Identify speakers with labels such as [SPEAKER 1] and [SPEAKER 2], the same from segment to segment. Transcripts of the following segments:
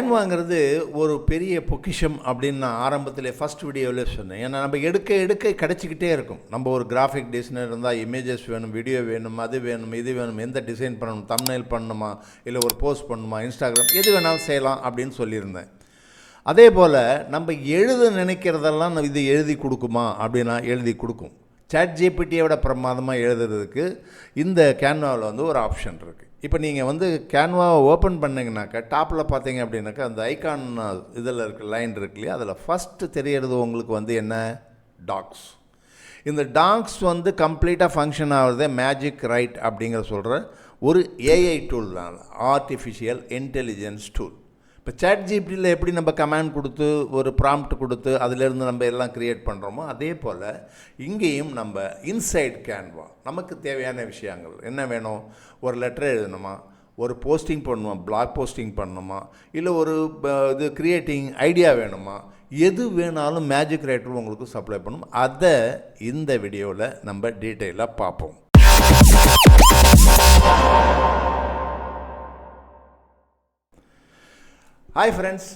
[SPEAKER 1] கேன்வாங்கிறது ஒரு பெரிய பொக்கிஷம் அப்படின்னு நான் ஆரம்பத்தில் ஃபஸ்ட் வீடியோவிலே சொன்னேன். ஏன்னா நம்ம எடுக்க எடுக்க கிடச்சிக்கிட்டே இருக்கும். நம்ம ஒரு கிராஃபிக் டிசைனர் இருந்தால் இமேஜஸ் வேணும், வீடியோ வேணும், அது வேணும், இது வேணும், எந்த டிசைன் பண்ணணும், தம்ப்நெயில் பண்ணணுமா, இல்லை ஒரு போஸ்ட் பண்ணணுமா, இன்ஸ்டாகிராம் எது வேணாலும் செய்யலாம் அப்படின்னு சொல்லியிருந்தேன். அதே போல் நம்ம எழுத நினைக்கிறதெல்லாம் இது எழுதி கொடுக்குமா அப்படின்னா எழுதி கொடுக்கும். ChatGPTயை விட பிரமாதமாக எழுதுறதுக்கு இந்த கேன்வாவில் வந்து ஒரு ஆப்ஷன் இருக்குது. இப்போ நீங்கள் கேன்வாவை ஓப்பன் பண்ணிங்கனாக்கா டாப்பில் பார்த்தீங்க அப்படின்னாக்கா அந்த ஐகான் இதில் இருக்க லைன் இருக்கு இல்லையா, அதில் ஃபஸ்ட்டு தெரியறது உங்களுக்கு என்ன, டாக்ஸ். இந்த டாக்ஸ் கம்ப்ளீட்டாக ஃபங்க்ஷன் ஆகிறதே மேஜிக் ரைட் அப்படிங்கிற சொல்கிற ஒரு ஏஐ டூல் தான், ஆர்டிஃபிஷியல் இன்டெலிஜென்ஸ் டூல். இப்போ ChatGPTயில் எப்படி நம்ம கமாண்ட் கொடுத்து ஒரு ப்ராம்ப்ட் கொடுத்து அதிலேருந்து நம்ம எல்லாம் க்ரியேட் பண்ணுறோமோ அதே போல் இங்கேயும் நம்ம இன்சைட் கேன்வா நமக்கு தேவையான விஷயங்கள் என்ன வேணும், ஒரு லெட்டர் எழுதணுமா, ஒரு போஸ்டிங் பண்ணணுமா, பிளாக் போஸ்டிங் பண்ணணுமா, இல்லை ஒரு இது க்ரியேட்டிங் ஐடியா வேணுமா, எது வேணாலும் மேஜிக் ரைட்டர் உங்களுக்கு சப்ளை பண்ணும். அதை இந்த வீடியோவில் நம்ம டீட்டெயிலாக பார்ப்போம். Hi friends,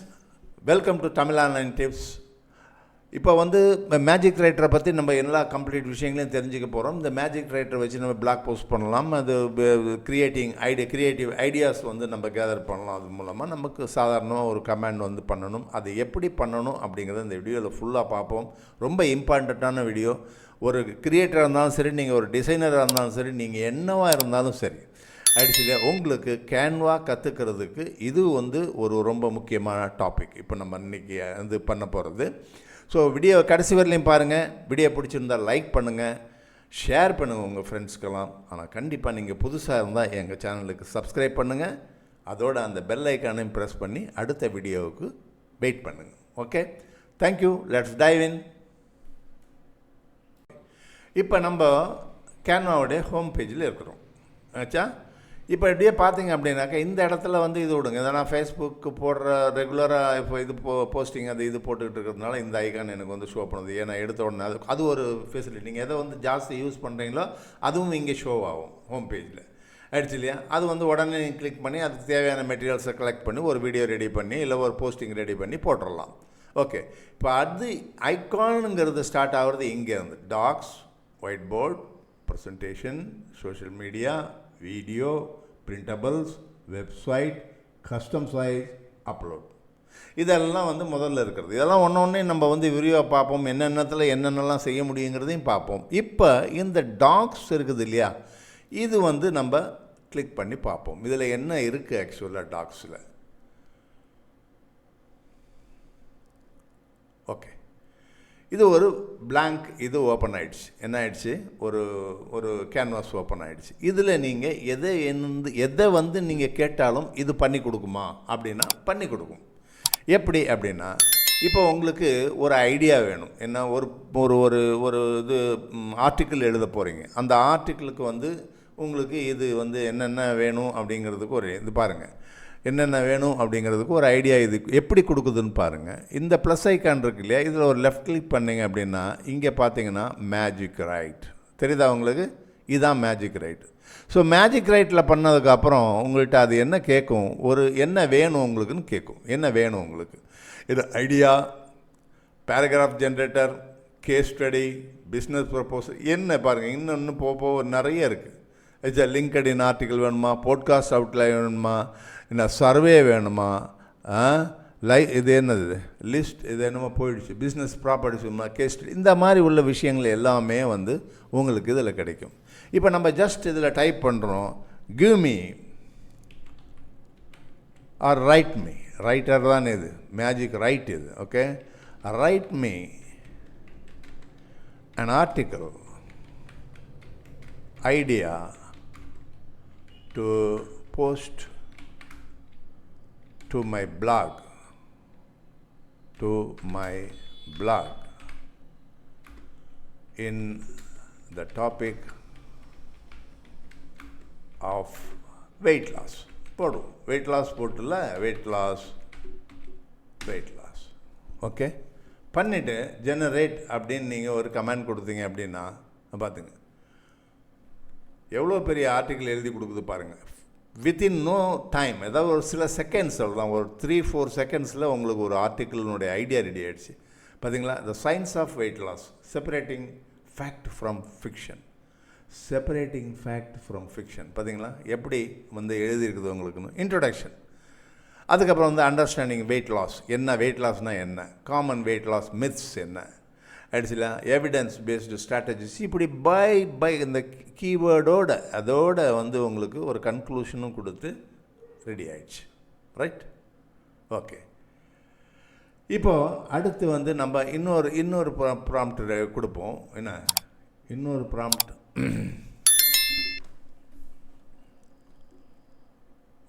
[SPEAKER 1] welcome to Tamil online tips. இப்போ மேஜிக் ரைட்டரை பற்றி நம்ம எல்லா கம்ப்ளீட் விஷயங்களையும் தெரிஞ்சுக்க போகிறோம். இந்த மேஜிக் ரைட்டரை வச்சு நம்ம பிளாக் போஸ்ட் பண்ணலாம், அது கிரியேட்டிவ் ஐடியாஸ் நம்ம கேதர் பண்ணலாம். அது மூலமாக நமக்கு சாதாரணமாக ஒரு கமாண்ட் பண்ணணும். அது எப்படி பண்ணணும் அப்படிங்கிறத இந்த வீடியோவில் ஃபுல்லாக பார்ப்போம். ரொம்ப இம்பார்ட்டண்ட்டான வீடியோ. ஒரு கிரியேட்டராக இருந்தாலும் சரி, நீங்கள் ஒரு டிசைனராக இருந்தாலும் சரி, நீங்கள் என்னவாக இருந்தாலும் சரி, ஆக்சுவலி உங்களுக்கு கேன்வா கற்றுக்கிறதுக்கு இது ஒரு ரொம்ப முக்கியமான டாபிக். இப்போ நம்ம இன்றைக்கி பண்ண போகிறது. ஸோ வீடியோ கடைசி வரலையும் பாருங்கள். வீடியோ பிடிச்சிருந்தால் லைக் பண்ணுங்கள், ஷேர் பண்ணுங்கள் உங்கள் ஃப்ரெண்ட்ஸ்க்கெல்லாம். ஆனால் கண்டிப்பாக நீங்கள் புதுசாக இருந்தால் எங்கள் சேனலுக்கு சப்ஸ்கிரைப் பண்ணுங்கள். அதோட அந்த பெல் ஐக்கானையும் ப்ரெஸ் பண்ணி அடுத்த வீடியோவுக்கு வெயிட் பண்ணுங்கள். Okay, thank you. லெட்ஸ் டைவ் இன். இப்போ நம்ம கேன்வாவுடைய ஹோம் பேஜில் இருக்கிறோம் ஆச்சா. இப்போ இப்படியே பார்த்தீங்க அப்படின்னாக்கா இந்த இடத்துல இது விடுங்க. இதை நான் ஃபேஸ்புக்கு போடுற ரெகுலராக இப்போ இது போஸ்டிங் இது போட்டுக்கிட்டு இருக்கிறதுனால இந்த ஐக்கான் எனக்கு ஷோ பண்ணுது. ஏன்னா எடுத்த உடனே அது ஒரு ஃபெசிலிட்டி. நீங்கள் எதை ஜாஸ்தி யூஸ் பண்ணுறீங்களோ அதுவும் இங்கே ஷோ ஆகும் ஹோம் பேஜில் ஆயிடுச்சு இல்லையா. அது உடனே நீங்கள் கிளிக் பண்ணி அதுக்கு தேவையான மெட்டீரியல்ஸை கலெக்ட் பண்ணி ஒரு வீடியோ ரெடி பண்ணி இல்லை ஒரு போஸ்டிங் ரெடி பண்ணி போட்டுடலாம். ஓகே, இப்போ ஐக்கானுங்கிறது ஸ்டார்ட் ஆகிறது இங்கேருந்து docs, white board, presentation, social media, video, printables, website, custom size, upload. இதெல்லாம் முதல்ல இருக்கிறது. இதெல்லாம் ஒன்று நம்ம வீடியோ பார்ப்போம், என்னென்னத்தில் என்னென்னலாம் செய்ய முடியுங்கிறதையும் பார்ப்போம். இப்போ இந்த டாக்ஸ் இருக்குது இல்லையா, இது நம்ம கிளிக் பண்ணி பார்ப்போம். இதில் என்ன இருக்குது ஆக்சுவலாக டாக்ஸில். ஓகே, இது ஒரு பிளாங்க் இது ஓப்பன் ஆகிடுச்சு. என்ன ஆயிடுச்சு, ஒரு கேன்வாஸ் ஓப்பன் ஆகிடுச்சு. இதில் நீங்கள் எதை நீங்கள் கேட்டாலும் இது பண்ணி கொடுக்குமா அப்படின்னா பண்ணி கொடுக்கும். எப்படி அப்படின்னா, இப்போ உங்களுக்கு ஒரு ஐடியா வேணும். என்ன, ஒரு இது ஆர்டிக்கிள் எழுத போகிறீங்க. அந்த ஆர்டிக்கிளுக்கு உங்களுக்கு இது என்னென்ன வேணும் அப்படிங்கிறதுக்கு இது பாருங்கள், என்னென்ன வேணும் அப்படிங்கிறதுக்கு ஒரு ஐடியா இது எப்படி கொடுக்குதுன்னு பாருங்கள். இந்த ப்ளஸ் ஐக்கான் இருக்கு இல்லையா, இதில் ஒரு லெஃப்ட் கிளிக் பண்ணிங்க அப்படின்னா இங்கே பார்த்தீங்கன்னா மேஜிக் ரைட் தெரியுதா உங்களுக்கு. இதுதான் மேஜிக் ரைட். ஸோ மேஜிக் ரைட்டில் பண்ணதுக்கப்புறம் உங்கள்கிட்ட அது என்ன கேட்கும், என்ன வேணும் உங்களுக்குன்னு கேட்கும். என்ன வேணும் உங்களுக்கு, இது idea, paragraph generator, case study, business proposal, என்ன பாருங்கள் இன்னொன்று போக நிறைய இருக்குது. லிங்க்டின் ஆர்டிக்கல் வேணுமா, போட்காஸ்ட் அவுட்லைன் வேணுமா, என்ன சர்வே வேணுமா, இது என்னது லிஸ்ட், இது என்னமோ போயிடுச்சு, பிஸ்னஸ் ப்ராப்பர்ட்டிஸ் வேணுமா, கேஸ் இந்த மாதிரி உள்ள விஷயங்கள் எல்லாமே உங்களுக்கு இதில் கிடைக்கும். இப்போ நம்ம ஜஸ்ட் இதில் டைப் பண்ணுறோம், give me or write me. Writer தான் இது, மேஜிக் ரைட் இது. Okay, write me an article, idea to post to my blog in the topic of weight loss. போடும் weight loss போட்டுல weight loss. Okay, பண்ணிவிட்டு generate அப்படின்னு நீங்கள் ஒரு comment கொடுத்தீங்க அப்படின்னா பார்த்துங்க எவ்வளோ பெரிய ஆர்டிக்கிள் எழுதி கொடுக்குது பாருங்கள். வித்தின் நோ டைம், ஏதாவது ஒரு சில செகண்ட்ஸ் தான், ஒரு 3-4 செகண்ட்ஸில் உங்களுக்கு ஒரு ஆர்டிக்கிளினுடைய ஐடியா ரெடி ஆகிடுச்சு. பார்த்தீங்களா? The science of weight loss, separating fact from fiction. Separating fact from fiction பார்த்தீங்களா எப்படி வந்து எழுதியிருக்குது உங்களுக்குன்னு. இன்ட்ரொடக்ஷன். அதுக்கப்புறம் வந்து அண்டர்ஸ்டாண்டிங் வெயிட் லாஸ், என்ன வெயிட் லாஸ்னால் என்ன, காமன் வெயிட் லாஸ் மித்ஸ் என்ன, ஆயிடுச்சுல, எவிடன்ஸ் பேஸ்டு ஸ்ட்ராட்டஜிஸ், இப்படி பை இந்த கீவேர்டோட அதோட வந்து உங்களுக்கு ஒரு கன்க்ளூஷனும் கொடுத்து ரெடி ஆயிடுச்சு. ரைட்? ஓகே. இப்போது அடுத்து வந்து நம்ம இன்னொரு ப்ராம்ப்ட் கொடுப்போம். என்ன இன்னொரு ப்ராம்ப்ட்?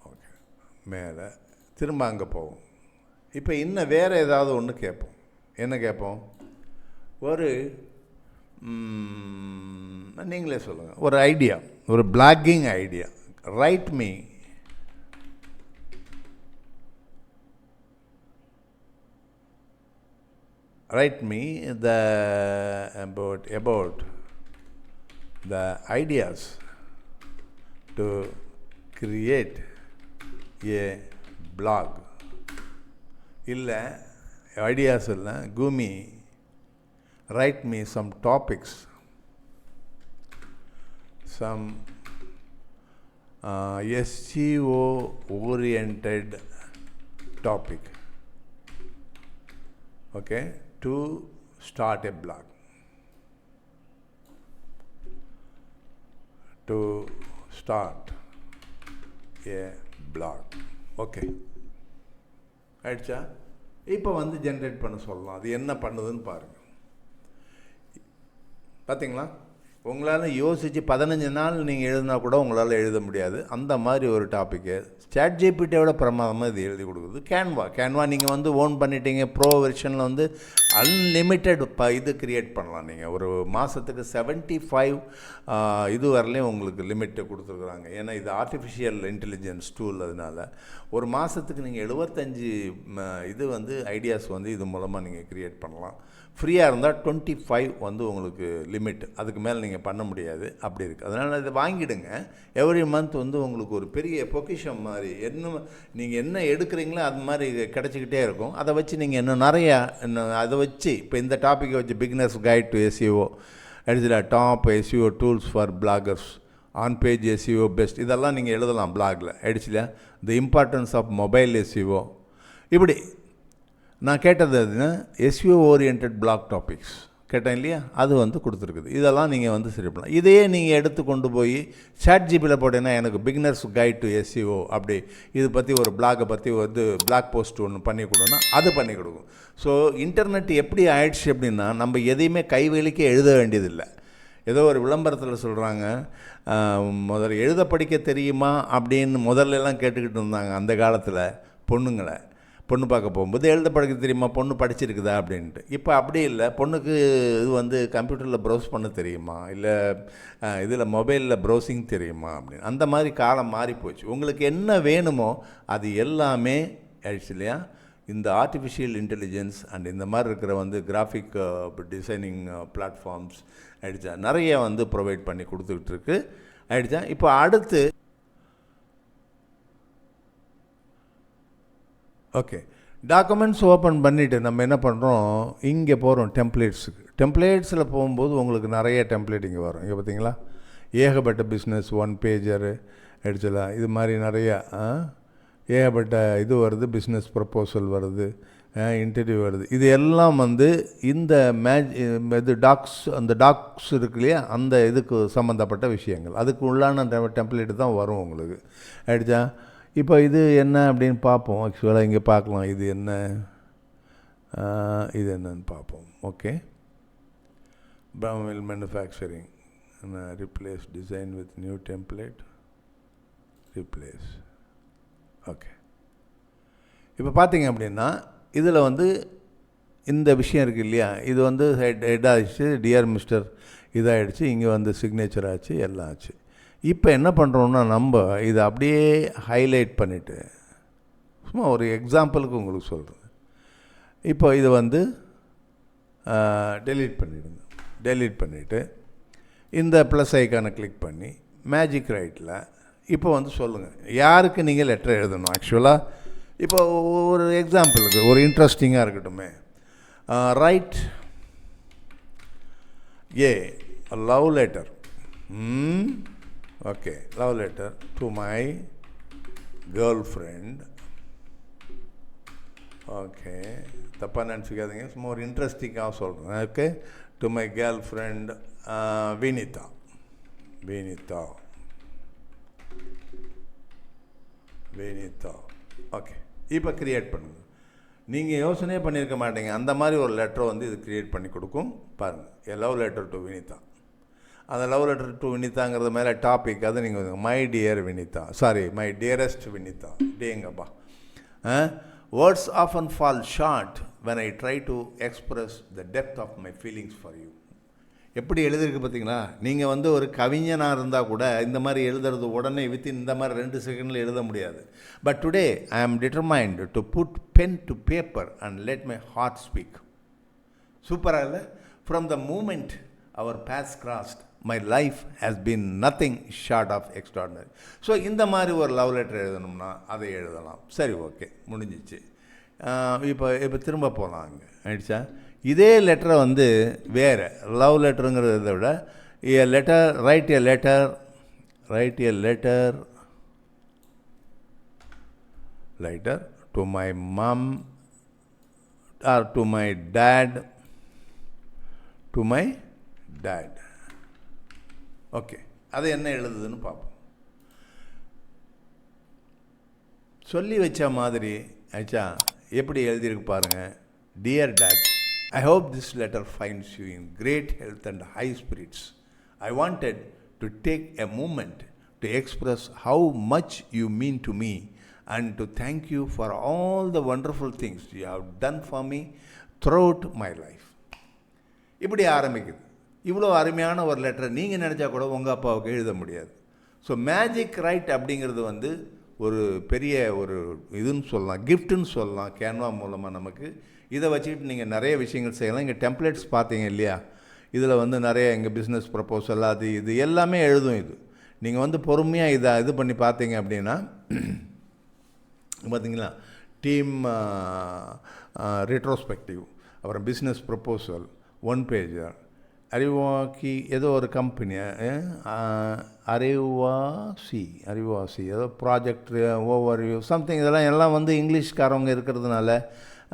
[SPEAKER 1] ஓகே, மேலே திரும்ப அங்கே போவோம். இப்போ இன்னும் வேறு ஏதாவது ஒன்று கேட்போம். என்ன கேட்போம்? ஒரு நீங்களே சொல்லுங்கள், ஒரு ஐடியா, ஒரு blogging idea. Right me about the ideas to create a blog. இல்லை ஐடியாஸ் இல்லை, குமி write me some topics, some SEO oriented topic, okay, to start a blog. To start a blog. Okay. ஆயிடுச்சா? இப்போ வந்து generate பண்ண சொல்லலாம். அது என்ன பண்ணுதுன்னு பாருங்கள். பார்த்தீங்களா? உங்களால் யோசித்து 15 நாள் நீங்கள் எழுதினா கூட உங்களால் எழுத முடியாது. அந்த மாதிரி ஒரு டாப்பிக்கு ChatGPT-யோட பிரமாதமாக இது எழுதி கொடுக்குது. கேன்வா நீங்கள் வந்து ஓன் பண்ணிட்டீங்க. ப்ரோ வெர்ஷனில் வந்து அன்லிமிட்டெட் இது க்ரியேட் பண்ணலாம். நீங்கள் ஒரு மாதத்துக்கு 75 இது வரலையும் உங்களுக்கு லிமிட்டை கொடுத்துருக்குறாங்க. ஏன்னா இது ஆர்டிஃபிஷியல் இன்டெலிஜென்ஸ் டூல். அதனால் ஒரு மாதத்துக்கு நீங்கள் 75 இது வந்து ஐடியாஸ் வந்து இது மூலமாக நீங்கள் க்ரியேட் பண்ணலாம். ஃப்ரீயாக இருந்தால் 25 வந்து உங்களுக்கு லிமிட், அதுக்கு மேலே நீங்கள் பண்ண முடியாது. அப்படி இருக்குது. அதனால் இதை வாங்கிடுங்க. எவ்ரி மந்த் வந்து உங்களுக்கு ஒரு பெரிய பொக்கிஷம் மாதிரி நீங்கள் என்ன எடுக்கிறீங்களோ அது மாதிரி கிடச்சிக்கிட்டே இருக்கும். அதை வச்சு நீங்கள் இன்னும் நிறையா அதை வச்சு இப்போ இந்த டாப்பிக்கை வச்சு பிகினர்ஸ் கைட் டு SEO, எடுத்துல top SEO tools for bloggers, on page SEO best, இதெல்லாம் நீங்கள் எழுதலாம் பிளாகில். ஆயிடுச்சுல, the importance of mobile SEO. இப்படி நான் கேட்டது அதுன்னா SEO ஓரியன்ட் பிளாக் டாபிக்ஸ் கேட்டேன் இல்லையா, அது வந்து கொடுத்துருக்குது. இதெல்லாம் நீங்கள் வந்து சரி பண்ணலாம். இதையே நீங்கள் எடுத்து கொண்டு போய் ChatGPT-ல போட்டீங்கன்னா எனக்கு பிகினர்ஸ் கைட் டு SEO அப்படி இது பற்றி ஒரு பிளாகை பற்றி வந்து பிளாக் போஸ்ட் ஒன்று பண்ணி கொடுன்னா அது பண்ணி கொடுக்கும். ஸோ இன்டர்நெட் எப்படி ஆயிடுச்சு அப்படின்னா நம்ம எதையுமே கைவேலிக்கு எழுத வேண்டியதில்லை. ஏதோ ஒரு விளம்பரத்தில் சொல்கிறாங்க, முதல்ல எழுத படிக்க தெரியுமா அப்படின்னு முதல்லலாம் கேட்டுக்கிட்டு இருந்தாங்க அந்த காலத்தில் பொண்ணுங்களை. பொண்ணு பார்க்க போகும்போது எழுத படிக்க தெரியுமா, பொண்ணு படிச்சிருக்குதா அப்படின்ட்டு. இப்போ அப்படி இல்லை. பொண்ணுக்கு இது வந்து கம்ப்யூட்டரில் ப்ரௌஸ் பண்ண தெரியுமா, இல்லை இதில் மொபைலில் ப்ரௌசிங் தெரியுமா அப்படின்னு. அந்த மாதிரி காலம் மாறிப்போச்சு. உங்களுக்கு என்ன வேணுமோ அது எல்லாமே ஆயிடுச்சு இல்லையா. இந்த ஆர்டிஃபிஷியல் இன்டெலிஜென்ஸ் அண்ட் இந்த மாதிரி இருக்கிற வந்து கிராஃபிக் டிசைனிங் பிளாட்ஃபார்ம்ஸ் ஆயிடுச்சா நிறைய வந்து ப்ரொவைட் பண்ணி கொடுத்துக்கிட்டு இருக்கு. ஆயிடுச்சா. இப்போ அடுத்து ஓகே, டாக்குமெண்ட்ஸ் ஓப்பன் பண்ணிவிட்டு நம்ம என்ன பண்ணுறோம், இங்கே போகிறோம் டெம்ப்ளேட்ஸுக்கு. டெம்ப்ளேட்ஸில் போகும்போது உங்களுக்கு நிறைய டெம்ப்ளேட் இங்கே வரும். இங்கே பார்த்தீங்களா, ஏகப்பட்ட பிஸ்னஸ் 1 பேஜரு எடுத்துலாம். இது மாதிரி நிறையா ஏகப்பட்ட இது வருது. பிஸ்னஸ் ப்ரப்போசல் வருது, இன்டர்வியூ வருது. இது எல்லாம் வந்து இந்த இது அந்த டாக்ஸ் இருக்கு இல்லையா, அந்த இதுக்கு சம்மந்தப்பட்ட விஷயங்கள். அதுக்கு உள்ளான டெம்ப்ளேட்டு தான் வரும் உங்களுக்கு. ஆயிடுச்சா. இப்போ இது என்ன அப்படின்னு பார்ப்போம். ஆக்சுவலாக இங்கே பார்க்கலாம். இது என்ன, இது என்னன்னு பார்ப்போம். Okay, Brownville manufacturing replace design with new template replace. Okay, இப்போ பார்த்தீங்க அப்படின்னா இதில் வந்து இந்த விஷயம் இருக்குது இல்லையா, இது வந்து ஹெட் ஆகிடுச்சு, டியர் மிஸ்டர் இதாகிடுச்சு, இங்கே வந்து சிக்னேச்சர் ஆச்சு, எல்லாம் ஆச்சு. இப்போ என்ன பண்ணுறோன்னா நம்ம இதை அப்படியே ஹைலைட் பண்ணிவிட்டு சும்மா ஒரு எக்ஸாம்பிளுக்கு உங்களுக்கு சொல்கிறேன். இப்போ இதை வந்து டெலீட் பண்ணிவிடுங்க. டெலீட் பண்ணிவிட்டு இந்த ப்ளஸ் ஐக்கானை கிளிக் பண்ணி மேஜிக் ரைட்டில் இப்போ வந்து சொல்லுங்கள், யாருக்கு நீங்கள் லெட்டர் எழுதணும்? ஆக்சுவலாக இப்போ ஒரு எக்ஸாம்பிளுக்கு ஒரு இன்ட்ரெஸ்டிங்காக இருக்கட்டுமே. Right love letter. Okay, love letter to my girl friend. Okay, தப்பாக நினச்சிக்காதீங்க, சும்மா ஒரு இன்ட்ரெஸ்டிங்காக சொல்கிறேன். Okay, to my girl friend Vinitha. Okay, இப்போ க்ரியேட் பண்ணுங்கள். நீங்கள் யோசனையே பண்ணியிருக்க மாட்டீங்க, அந்த மாதிரி ஒரு லெட்டரை வந்து இது க்ரியேட் பண்ணி கொடுக்கும். பாருங்கள், a love letter to Vinitha. அந்த லவ் லெட்டர் டு வினிதாங்கிறது மேலே டாபிக் அது நீங்கள் my dear Vinitha, my dearest Vinitha. டேங்கப்பா. Words often fall short when I try to express the depth of my feelings for you. எப்படி எழுதிருக்கு பார்த்தீங்களா? நீங்கள் வந்து ஒரு கவிஞனாக இருந்தால் கூட இந்த மாதிரி எழுதுறது உடனே வித்தின் இந்த மாதிரி 2 செகண்டில் எழுத முடியாது. But today I am determined to put pen to paper and let my heart speak. சூப்பராக இல்லை? From the moment our paths crossed, my life has been nothing short of extraordinary. So இந்த மாதிரி ஒரு லவ் லெட்டர் எழுதணும்னா அதை எழுதலாம். சரி, okay, முடிஞ்சிச்சு. இப்போ திரும்ப போகலாம். அங்கே ஆயிடுச்சா? இதே லெட்டரை வந்து வேறு லவ் லெட்டருங்கிறத விட write a letter to my mum or to my dad. Okay, அது என்ன எழுதுதுன்னு பார்ப்போம். சொல்லி வச்ச மாதிரி ஆச்சா? எப்படி எழுதியிருக்கு பாருங்கள். Dear date, I hope this letter finds you in great health and high spirits. I wanted to take a moment to express how much you mean to me and to thank you for all the wonderful things you have done for me throughout my life. இப்படி ஆரம்பிக்குது. இவ்வளோ அருமையான ஒரு letter நீங்கள் நினச்சா கூட உங்கள் அப்பாவுக்கு எழுத முடியாது. ஸோ மேஜிக் ரைட் அப்படிங்கிறது வந்து ஒரு பெரிய ஒரு இதுன்னு சொல்லலாம், கிஃப்ட்டுன்னு சொல்லலாம். கேன்வா மூலமாக நமக்கு இதை வச்சுக்கிட்டு நீங்கள் நிறைய விஷயங்கள் செய்யலாம். இங்கே டெம்ப்ளேட்ஸ் பார்த்தீங்க இல்லையா? இதில் வந்து நிறைய எங்கள் பிஸ்னஸ் ப்ரப்போசல் அது இது எல்லாமே எழுதும். இது நீங்கள் வந்து பொறுமையாக இது பண்ணி பார்த்தீங்க அப்படின்னா பார்த்தீங்களா, டீம் ரெட்ரோஸ்பெக்டிவ், அப்புறம் பிஸ்னஸ் ப்ரப்போசல், 1 பேஜர், அறிவாக்கி ஏதோ ஒரு கம்பெனி, அறிவாசி ஏதோ ப்ராஜெக்ட் ஓவர்வியூ சம்திங், இதெல்லாம் எல்லாம் வந்து இங்கிலீஷ்காரவங்க இருக்கிறதுனால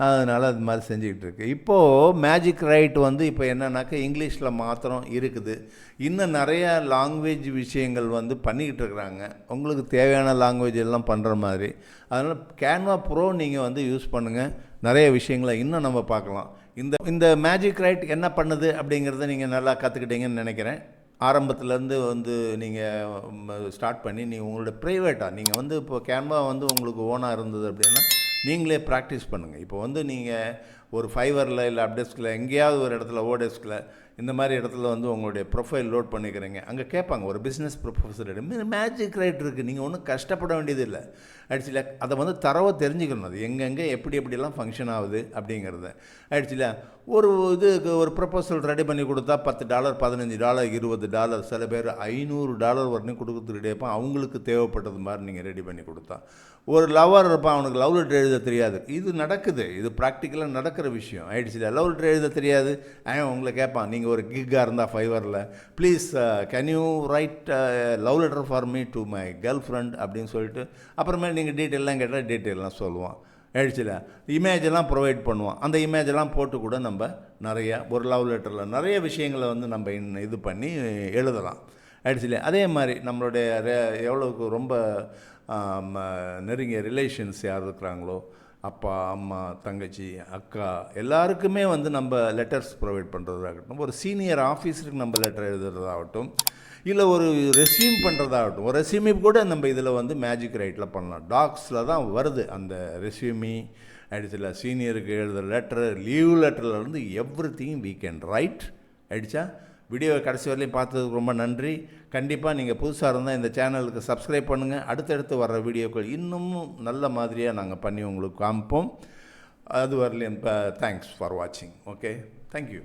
[SPEAKER 1] அதனால் அது மாதிரி செஞ்சுக்கிட்டு இருக்கு. இப்போது மேஜிக் ரைட் வந்து இப்போ என்னன்னாக்கா இங்கிலீஷில் மாத்திரம் இருக்குது. இன்னும் நிறையா லாங்குவேஜ் விஷயங்கள் வந்து பண்ணிக்கிட்டு இருக்கிறாங்க, உங்களுக்கு தேவையான லாங்குவேஜ் எல்லாம் பண்ணுற மாதிரி. அதனால் கேன்வா ப்ரோ நீங்கள் வந்து யூஸ் பண்ணுங்கள். நிறைய விஷயங்களை இன்னும் நம்ம பார்க்கலாம். இந்த மேஜிக் ரைட் என்ன பண்ணுது அப்படிங்கிறத நீங்கள் நல்லா கற்றுக்கிட்டீங்கன்னு நினைக்கிறேன். ஆரம்பத்துலேருந்து வந்து நீங்கள் ஸ்டார்ட் பண்ணி நீங்கள் உங்களோட ப்ரைவேட்டாக நீங்கள் வந்து இப்போ கேன்வா வந்து உங்களுக்கு ஓனாக இருந்தது அப்படின்னா நீங்களே ப்ராக்டிஸ் பண்ணுங்கள். இப்போ வந்து நீங்கள் ஒரு ஃபைவரில் இல்லை அப்டெஸ்கில் எங்கேயாவது ஒரு இடத்துல ஓடெஸ்கில் இந்த மாதிரி இடத்துல வந்து உங்களுடைய ப்ரொஃபைல் லோட் பண்ணிக்கிறீங்க. அங்கே கேட்பாங்க ஒரு பிஸ்னஸ் ப்ரொஃபஸர் மேஜிக் ரைட் இருக்குது, நீங்கள் ஒன்றும் கஷ்டப்பட வேண்டியது இல்லை. ஆக்சுவலி அதை வந்து தரவை தெரிஞ்சுக்கணும், அது எங்கெங்கே எப்படிலாம் ஃபங்க்ஷன் ஆகுது அப்படிங்கிறத. ஆக்சுவலி ஒரு ப்ரொபோசல் ரெடி பண்ணி கொடுத்தா $10, $15, $20, சில பேர் $500 வரைக்கும் கொடுக்குறது ரெடி ஆப்பான். அவங்களுக்கு தேவைப்பட்டது மாதிரி நீங்கள் ரெடி பண்ணி கொடுத்தா. ஒரு லவர் இருப்பான், அவனுக்கு லவ் லெட்டர் எழுத தெரியாது. இது நடக்குது, இது ப்ராக்டிக்கலாக நடக்கிற விஷயம். ஆயிடுச்சு, லவ் லெட்டர் எழுத தெரியாது. உங்களை கேட்பான், நீங்கள் ஒரு கிக்காக இருந்தால் ஃபைவரில், please can you write love letter for me to my girlfriend அப்படின்னு சொல்லிட்டு அப்புறமேல் நீங்கள் டீட்டெயிலாம் கேட்டால் டீட்டெயிலாம் சொல்லுவான். ஆயிடுச்சுல, இமேஜெல்லாம் ப்ரொவைட் பண்ணுவான். அந்த இமேஜெல்லாம் போட்டு கூட நம்ம நிறையா ஒரு லவ் லெட்டரில் நிறைய விஷயங்களை வந்து நம்ம இது பண்ணி எழுதலாம். ஆயிடுச்சுல, அதே மாதிரி நம்மளுடைய எவ்வளோக்கு ரொம்ப நெருங்கிய ரிலேஷன்ஸ் யார் இருக்கிறாங்களோ, அப்பா, அம்மா, தங்கச்சி, அக்கா, எல்லாருக்குமே வந்து நம்ம லெட்டர்ஸ் ப்ரொவைட் பண்ணுறதாகட்டும், ஒரு சீனியர் ஆஃபீஸருக்கு நம்ம லெட்டர் எழுதுறதாகட்டும், இல்லை ஒரு ரெஸ்யூம் பண்ணுறதாகட்டும். ஒரு ரெஸ்யூமி கூட நம்ம இதில் வந்து மேஜிக் ரைட்டில் பண்ணலாம். டாக்ஸில் தான் வருது அந்த ரெஸ்யூமி. ஆயிடுச்சுல, சீனியருக்கு எழுதுகிற லெட்டர், லீவ் லெட்டர்லேருந்து எவ்ரிதிங் வீ கேன் ரைட். ஆயிடுச்சா? வீடியோவை கடைசி வரலையும் பார்த்ததுக்கு ரொம்ப நன்றி. கண்டிப்பாக நீங்கள் புதுசாக இருந்தால் இந்த சேனலுக்கு சப்ஸ்கிரைப் பண்ணுங்கள். அடுத்தடுத்து வர்ற வீடியோக்கள் இன்னமும் நல்ல மாதிரியாக நாங்கள் பண்ணி உங்களுக்கு காமிப்போம். அது வரலையும் தேங்க்ஸ் ஃபார் வாட்சிங். Okay, thank you.